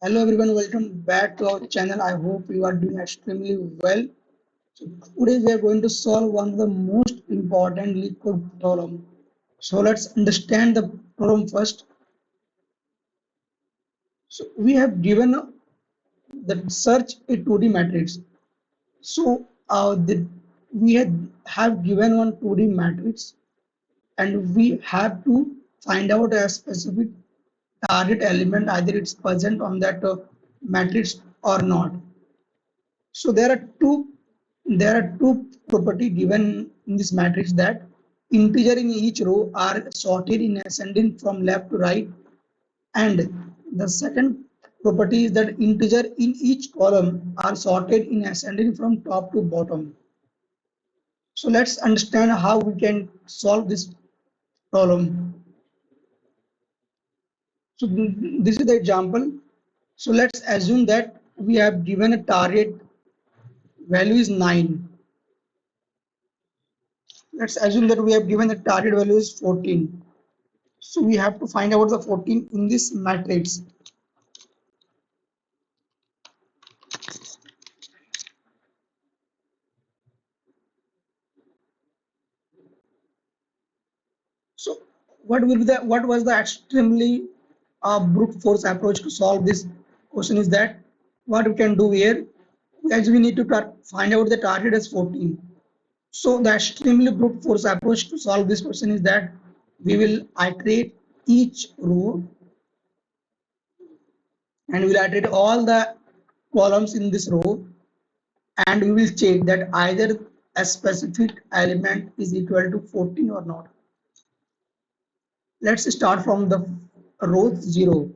Hello everyone, welcome back to our channel. I hope you are doing extremely well. So today we are going to solve one of the most important LeetCode problem. So let's understand the problem first. So we have given the search a 2D matrix. So we have given one 2D matrix and we have to find out a specific target element, either it's present on that matrix or not. So there are two property given in this matrix that integer in each row are sorted in ascending from left to right, and the second property is that integer in each column are sorted in ascending from top to bottom. So let's understand how we can solve this problem. So this is the example. So let's assume that we have given a target value is 9. Let's assume that we have given the target value is 14. So we have to find out the 14 in this matrix. So what was the extremely brute force approach to solve this question is that what we can do here, as we need to find out the target as 14. So the extremely brute force approach to solve this question is that we will iterate each row and we'll iterate all the columns in this row, and we will check that either a specific element is equal to 14 or not. Let's start from the row 0.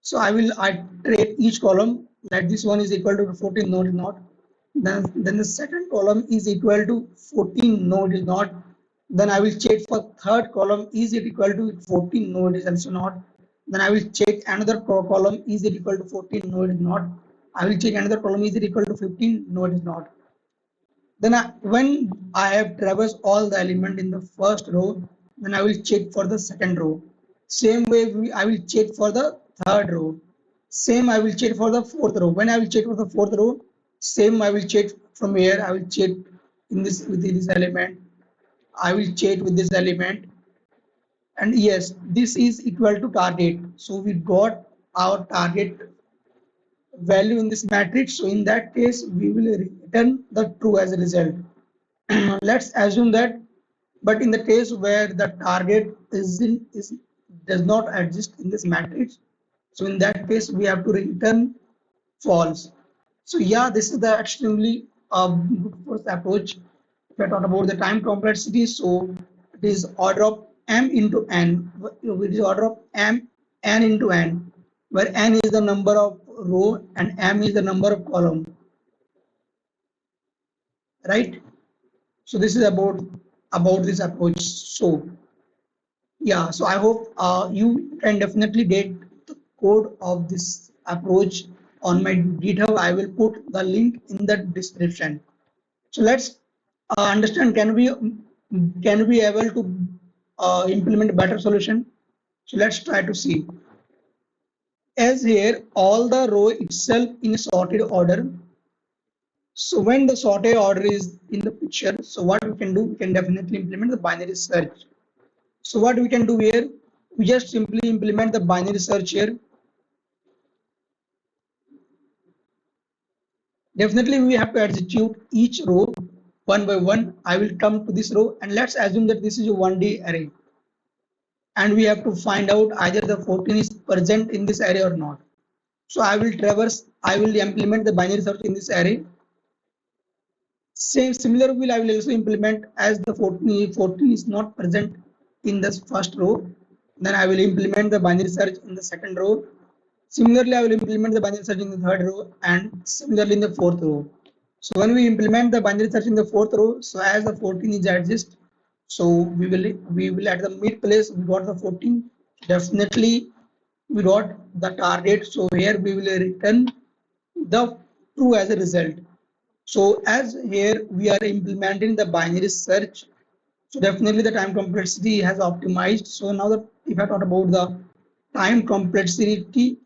So I will iterate each column that this one is equal to 14, no it is not. Then the second column is equal to 14, no it is not. Then I will check for third column, is it equal to 14, no it is also not. Then I will check another column, is it equal to 14, no it is not. I will check another column, is it equal to 15, no it is not. Then when I have traversed all the element in the first row, then I will check for the second row. Same way I will check for the third row. Same I will check for the fourth row. When I will check for the fourth row, same I will check from here. I will check in this with this element. I will check with this element. And yes, this is equal to target. So we got our target value in this matrix. So in that case, we will return the true as a result. Let's assume that, but in the case where the target is does not exist in this matrix, so in that case we have to return false. So yeah, this is the extremely good first approach. If I talk about the time complexity, so it is order of m into n. It is order of n into n, where n is the number of row and m is the number of column, right? So this is about this approach. So yeah, so I hope you can definitely get the code of this approach on my GitHub. I will put the link in the description. So let's understand, can we able to implement a better solution? So let's try to see. As here all the row itself in sorted order. So when the sorted order is in the picture, so what we can do, we can definitely implement the binary search. So what we can do here, we just simply implement the binary search here. Definitely we have to execute each row one by one. I will come to this row and let's assume that this is a 1D array. And we have to find out either the 14 is present in this array or not. So I will implement the binary search in this array. Same similar will I will also implement as the 14 is not present in this first row. Then I will implement the binary search in the second row. Similarly, I will implement the binary search in the third row and similarly in the fourth row. So when we implement the binary search in the fourth row, so as the 14 is adjust, so we will at the mid place we got the 14. Definitely we got the target. So here we will return the true as a result. So as here we are implementing the binary search, so definitely the time complexity has optimized. So now that if I talk about the time complexity,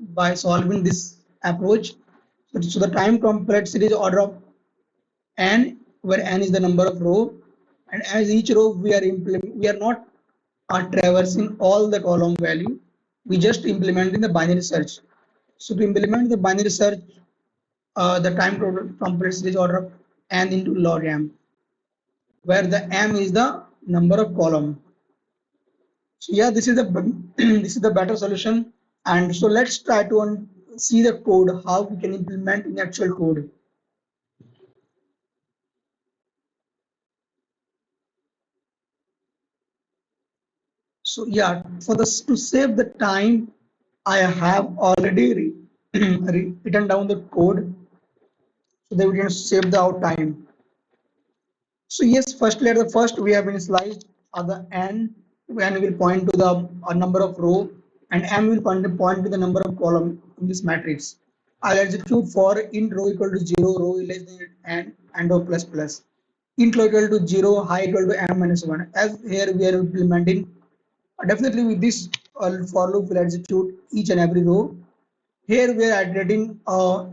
by solving this approach. So the time complexity is order of n, where n is the number of row, and as each row we are not traversing all the column value. We just implementing the binary search. So to implement the binary search, the time complexity is order of n into log m, where the m is the number of column. So yeah, this is the this is the better solution. And so let's try to see the code, how we can implement in actual code. So yeah, for this to save the time, I have already written down the code so that we can save the out time. So yes, firstly at the first we have initialized the n, and will point to the number of row, and m will point to the number of column in this matrix. I'll execute for int row equal to 0, row less than n, and row plus plus. Int low equal to 0, high equal to m minus 1. As here we are implementing, definitely with this for loop will execute each and every row. Here we are iterating,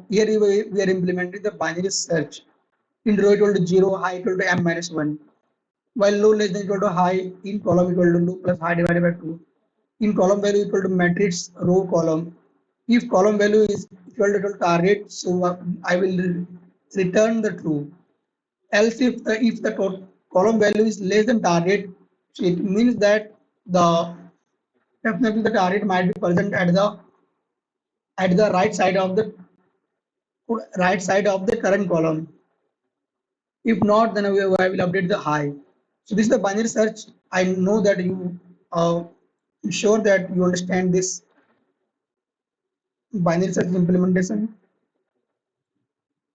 here we are implementing the binary search. Int row equal to 0, high equal to m minus 1. While low less than equal to high, in column equal to low plus high divided by 2. In column value equal to matrix row column. If column value is equal to target, so I will return the true. Else if the column value is less than target, so it means that the definitely the target might be present at the right side of the current column. If not, then I will update the high. So this is the binary search. I know that you I'm sure that you understand this binary search implementation.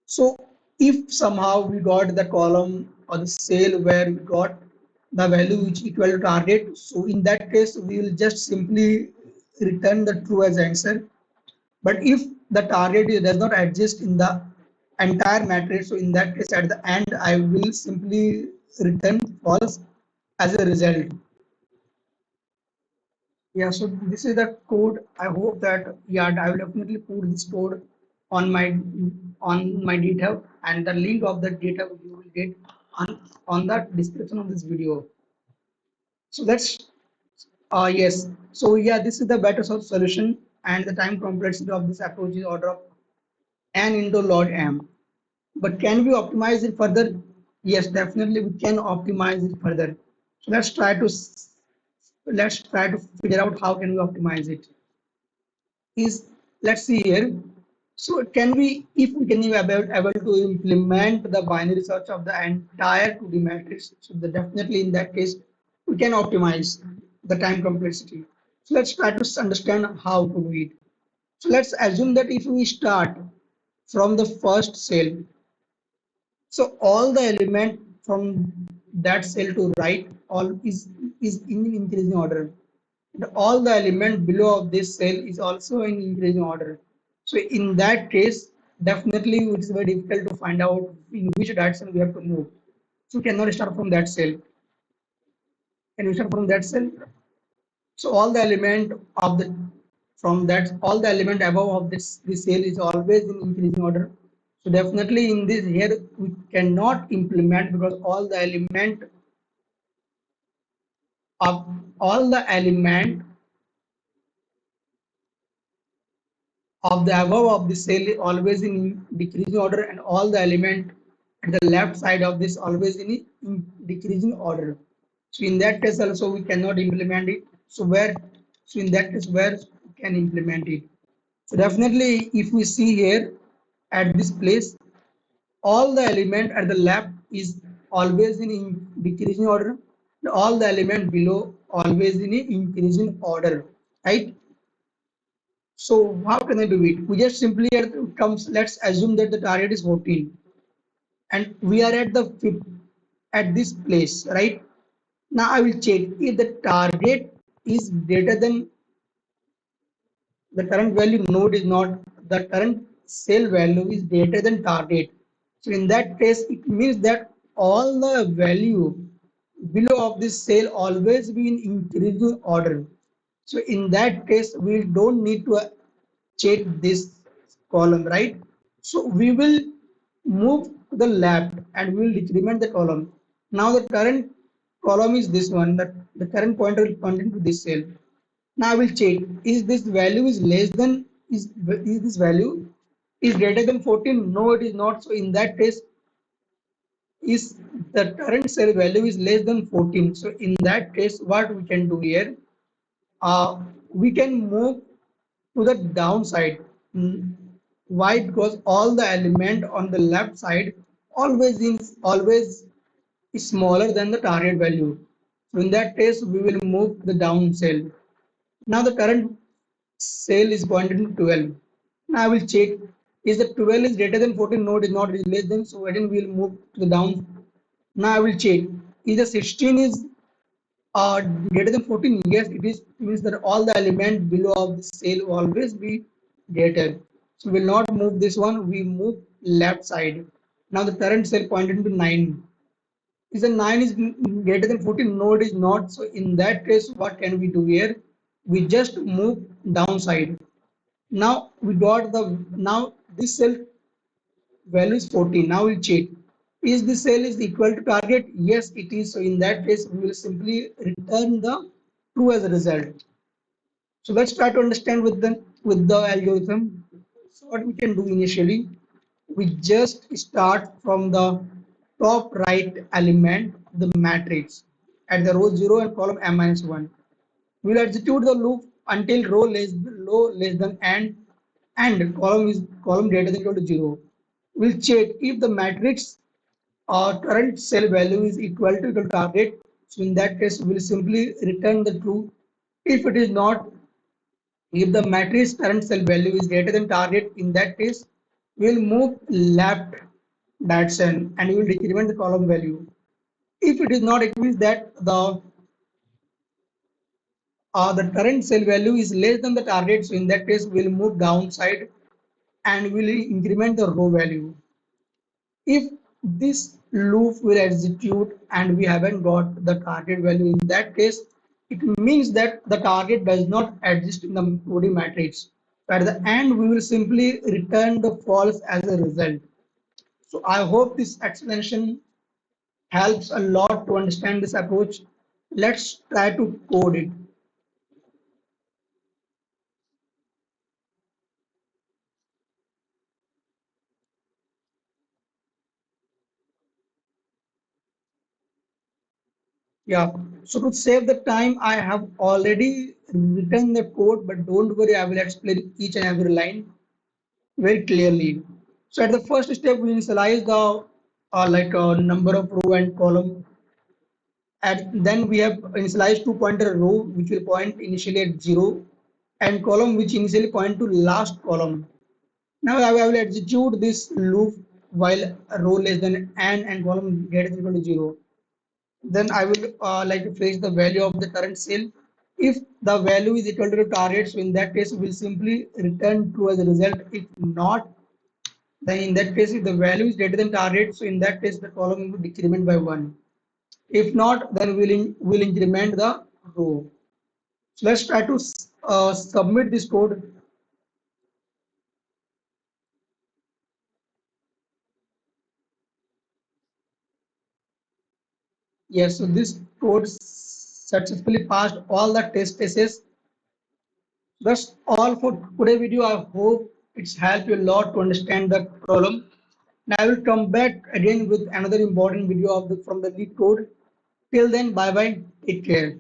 So if somehow we got the column or the cell where we got the value which equal to target, so in that case we will just simply return the true as answer. But if the target does not exist in the entire matrix, so in that case at the end I will simply return false as a result. Yeah, so this is the code. I hope that yeah, I will definitely put this code on my GitHub, and the link of the GitHub you will get on the description of this video. So that's yes. So yeah, this is the better solution, and the time complexity of this approach is order of n into log m. But can we optimize it further? Yes, definitely we can optimize it further. So let's try to figure out how can we optimize it. Is let's see here. So can we, if we can be able to implement the binary search of the entire 2D matrix, so definitely in that case we can optimize the time complexity. So let's try to understand how to do it. So let's assume that if we start from the first cell, so all the element from that cell to right all is in increasing order. And all the element below of this cell is also in increasing order. So in that case, definitely it is very difficult to find out in which direction we have to move. So we cannot start from that cell. Can we start from that cell? So all the element of the from that all the element above of this cell is always in increasing order. So definitely in this here we cannot implement because of all the element of the above of the cell is always in decreasing order, and all the element at the left side of this always in decreasing order. So in that case also we cannot implement it. So in that case where we can implement it? So definitely if we see here at this place, all the element at the left is always in decreasing order, and all the element below always in increasing order, right? So how can I do it? We just simply comes. Let's assume that the target is 14, and we are at the fifth at this place, right? Now I will check if the target is greater than the current value. Node is not, the current cell value is greater than target. So in that case, it means that all the value below of this cell always be in increasing order. So in that case, we don't need to check this column, right? So we will move to the left and we will decrement the column. Now the current column is this one, that the current pointer will point into this cell. Now I will check, is this value is less than, is this value is greater than 14? No, it is not. So in that case, is the current cell value is less than 14. So in that case, what we can do here, we can move to the downside. Mm, why? Because all the element on the left side always is smaller than the target value. So in that case, we will move the down cell. Now the current cell is pointed to 12. Now I will check, is the 12 is greater than 14? No, it is not. It is less than. So again we will move to the down. Now I will check, is the 16 is greater than 14? Yes, it is. Means that all the element below of the cell will always be greater. So we will not move this one. We move left side. Now the current cell pointed to 9. Is the 9 is greater than 14? No, it is not. So in that case, what can we do here? We just move downside. Now we got the, now this cell value is 14. Now we'll check, is the cell is equal to target? Yes, it is. So in that case, we will simply return the true as a result. So let's try to understand with the algorithm. So what we can do initially, we just start from the top right element of the matrix at the row 0 and column m minus 1. We'll execute the loop until row less than and column greater than equal to 0. We'll check if the matrix current cell value is equal to target. So in that case, we'll simply return the true. If it is not, if the matrix current cell value is greater than target, in that case, we'll move left direction and we will decrement the column value. If it is not, it means that the current cell value is less than the target. So in that case, we'll move downside and we'll increment the row value. If this loop will execute and we haven't got the target value, in that case, it means that the target does not exist in the 2D matrix. At the end, we will simply return the false as a result. So I hope this explanation helps a lot to understand this approach. Let's try to code it. Yeah, so to save the time, I have already written the code, but don't worry, I will explain each and every line very clearly. So at the first step, we initialize the number of row and column, and then we have initialized two pointer row which will point initially at 0 and column which initially point to last column. Now I will execute this loop while row less than n and column greater than equal to 0. Then I will like to fetch the value of the current cell. If the value is equal to the target, so in that case we will simply return true as a result. If not, then in that case if the value is greater than target, so in that case the column will decrement by 1. If not, then we'll increment the row. So let's try to submit this code. Yes, so this code successfully passed all the test cases. That's all for today video. I hope it's helped you a lot to understand the problem. Now I will come back again with another important video of from the LeetCode. Till then, bye bye. Take care.